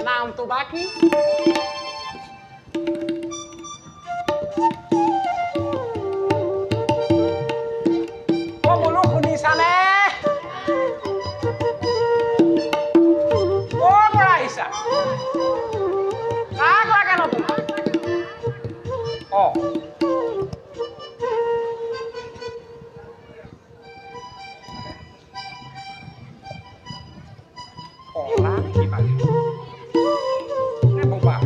Nam tu baki. Oh bulu kuni sana. Oh Raisa. Aku akan nonton. Oh. Orang ni bagi. Ni buka.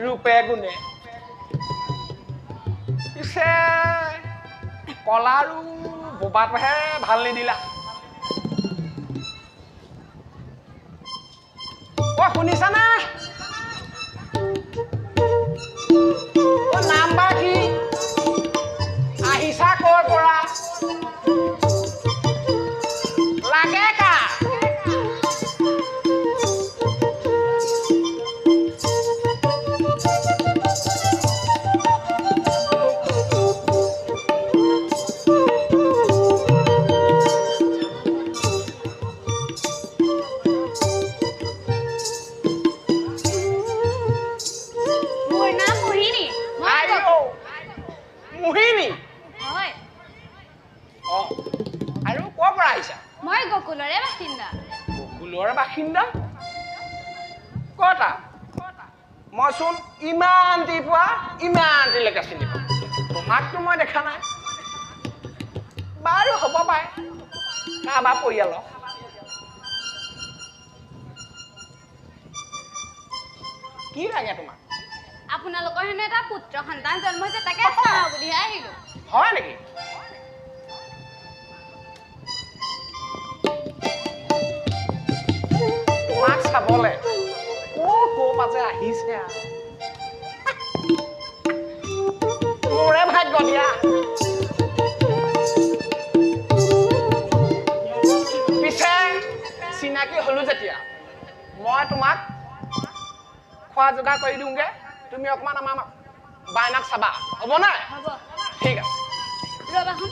Rupe gune ise kolaru bobat he bhal ni dila o kunisa na o namba ki ahisa kor pora lage ka Bakinda kota mosun iman tipua iman dileka sini tomak tu moi dekha nai baru hobo pai ka ba poriyalo ki lage tomak আপোনালোকৰ হেনে এটা পুত্ৰ সন্তান জন্ম হৈছে তাকে চাও বুলি আহিলো হয় নেকি Sabole. Ko pace ahise a. More bhagyo dia. Pise sinaki holu jetia. Moi tumak khwa joga kori dunge. Tumi okman ama bainak saba. Hobo na? Hobo. Thik ase. Roba hon.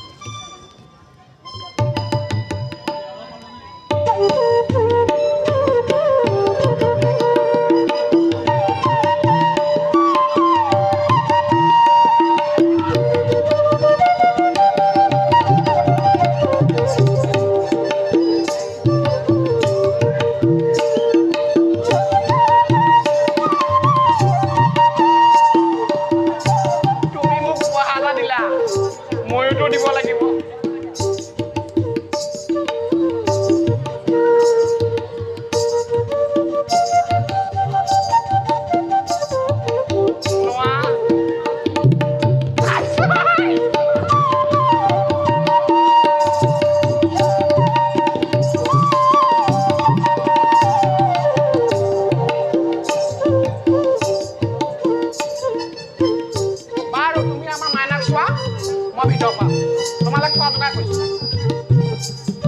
তোমালৈ খোৱা যোগাৰ কৰিছোঁ